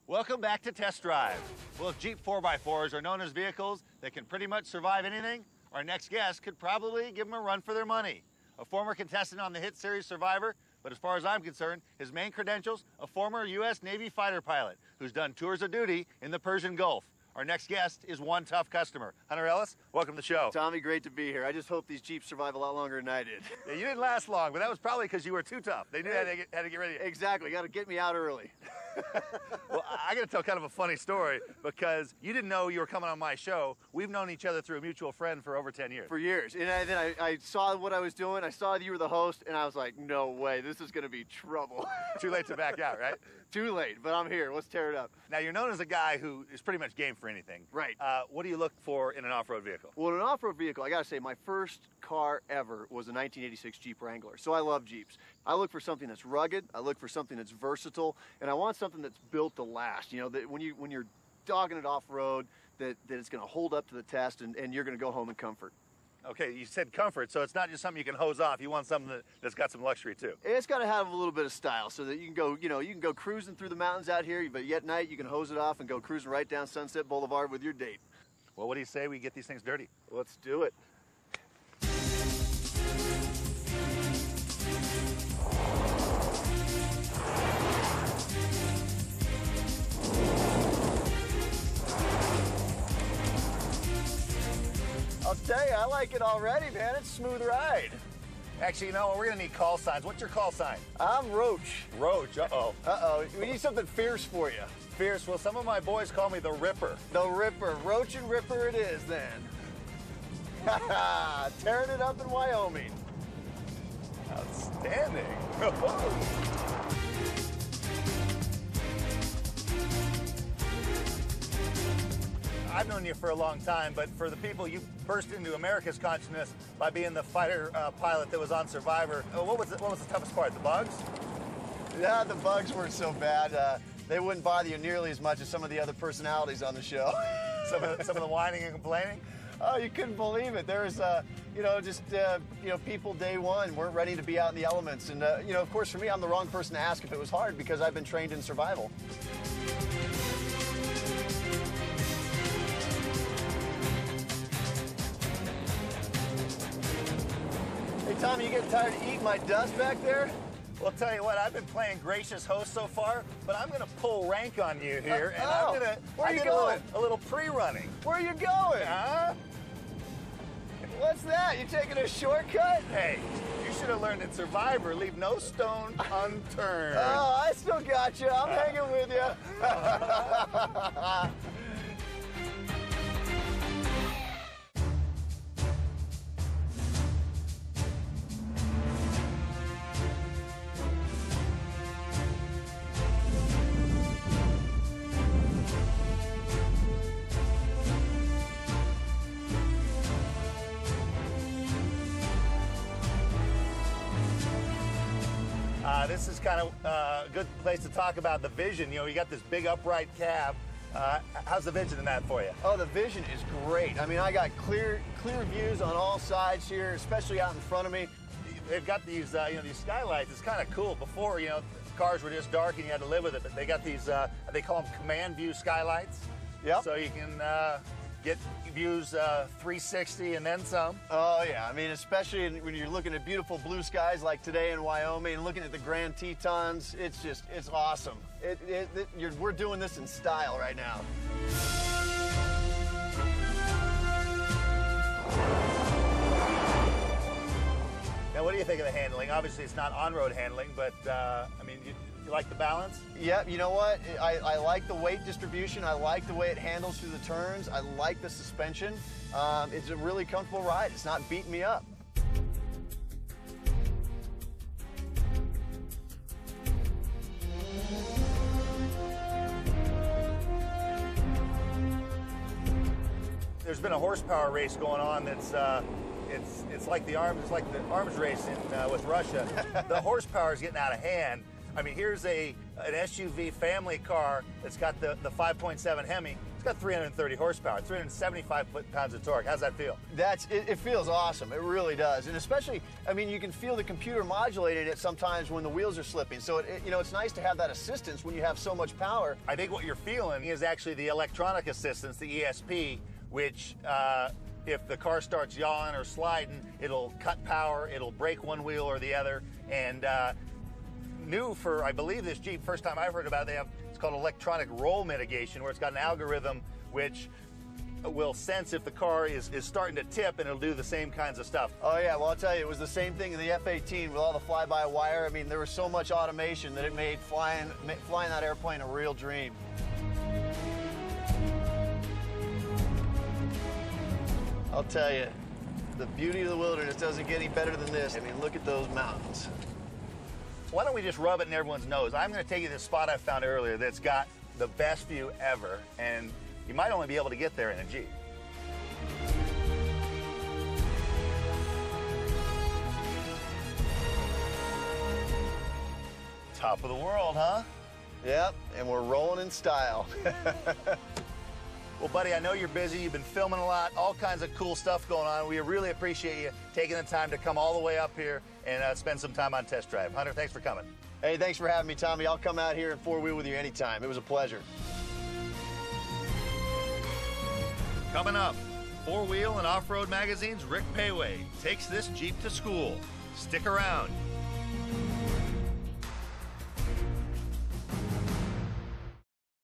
Welcome back to Test Drive. Well, if Jeep 4x4s are known as vehicles that can pretty much survive anything, our next guest could probably give them a run for their money. A former contestant on the hit series Survivor, but as far as I'm concerned, his main credentials, a former U.S. Navy fighter pilot who's done tours of duty in the Persian Gulf. Our next guest is one tough customer. Hunter Ellis, welcome to the show. Tommy, great to be here. I just hope these Jeeps survive a lot longer than I did. Yeah, you didn't last long, but that was probably because you were too tough. They knew how to get ready. Exactly, got to get me out early. Well, I got to tell kind of a funny story because you didn't know you were coming on my show. We've known each other through a mutual friend for over 10 years. For years. And then I saw what I was doing. I saw that you were the host, and I was like, no way, this is going to be trouble. Too late to back out, right? Too late, but I'm here. Let's tear it up. Now, you're known as a guy who is pretty much game for anything. Right. What do you look for in an off-road vehicle? Well, in an off-road vehicle, I got to say, my first car ever was a 1986 Jeep Wrangler. So I love Jeeps. I look for something that's rugged. I look for something that's versatile, and I want something that's built to last. You know, that when you're dogging it off-road, that it's going to hold up to the test, and you're going to go home in comfort. Okay, you said comfort, so it's not just something you can hose off. You want something that's got some luxury too. It's got to have a little bit of style, so that you can go, you can go cruising through the mountains out here, but yet at night you can hose it off and go cruising right down Sunset Boulevard with your date. Well, what do you say we get these things dirty? Let's do it. I'll tell you, I like it already, man. It's a smooth ride. Actually, you know what? We're going to need call signs. What's your call sign? I'm Roach. Roach, uh-oh. Uh-oh. We need something fierce for you. Fierce. Well, some of my boys call me the Ripper. The Ripper. Roach and Ripper it is, then. Tearing it up in Wyoming. Outstanding. I've known you for a long time, but for the people, you burst into America's consciousness by being the fighter pilot that was on Survivor. What was the toughest part? The bugs? Yeah, the bugs weren't so bad. They wouldn't bother you nearly as much as some of the other personalities on the show. some of the whining and complaining? Oh, you couldn't believe it. There was, people day one weren't ready to be out in the elements. And, of course, for me, I'm the wrong person to ask if it was hard because I've been trained in survival. Hey, Tommy, you getting tired of eating my dust back there? Well, I'll tell you what, I've been playing gracious host so far, but I'm going to pull rank on you here, and I'm going to... Where are you going? A little pre-running. Where are you going? Huh? What's that? You taking a shortcut? Hey, you should have learned in Survivor, leave no stone unturned. Oh, I still got you. I'm hanging with you. This is kind of a good place to talk about the vision. You know, you got this big upright cab. How's the vision in that for you? Oh, the vision is great. I mean, I got clear views on all sides here, especially out in front of me. They've got these, these skylights. It's kind of cool. Before, cars were just dark and you had to live with it, but they got these, they call them command view skylights. Yep. So you can get views 360 and then some. Oh, yeah. I mean, especially when you're looking at beautiful blue skies like today in Wyoming and looking at the Grand Tetons, it's awesome. We're doing this in style right now. Now, what do you think of the handling? Obviously, it's not on-road handling, but, you like the balance? Yep, you know what? I like the weight distribution. I like the way it handles through the turns. I like the suspension. It's a really comfortable ride. It's not beating me up. There's been a horsepower race going on that's it's like the arms race with Russia. The horsepower is getting out of hand. I mean, here's a an SUV family car that's got the 5.7 Hemi. It's got 330 horsepower, 375 foot-pounds of torque. How's that feel? It feels awesome. It really does. And especially, I mean, you can feel the computer modulating it sometimes when the wheels are slipping. So, you know, it's nice to have that assistance when you have so much power. I think what you're feeling is actually the electronic assistance, the ESP, which if the car starts yawing or sliding, it'll cut power, it'll brake one wheel or the other. And new for, I believe, this Jeep, first time I've heard about it, it's called electronic roll mitigation, where it's got an algorithm which will sense if the car is starting to tip, and it'll do the same kinds of stuff. Oh yeah, well I'll tell you, it was the same thing in the F-18 with all the fly-by-wire. I mean, there was so much automation that it made flying that airplane a real dream. I'll tell you, the beauty of the wilderness doesn't get any better than this. I mean, look at those mountains. Why don't we just rub it in everyone's nose? I'm going to take you to this spot I found earlier that's got the best view ever, and you might only be able to get there in a Jeep. Top of the world, huh? Yep, and we're rolling in style. Well, buddy, I know you're busy. You've been filming a lot, all kinds of cool stuff going on. We really appreciate you taking the time to come all the way up here and spend some time on test drive. Hunter, thanks for coming. Hey, thanks for having me, Tommy. I'll come out here and four-wheel with you anytime. It was a pleasure. Coming up, Four-Wheel and Off-Road Magazine's Rick Payway takes this Jeep to school. Stick around.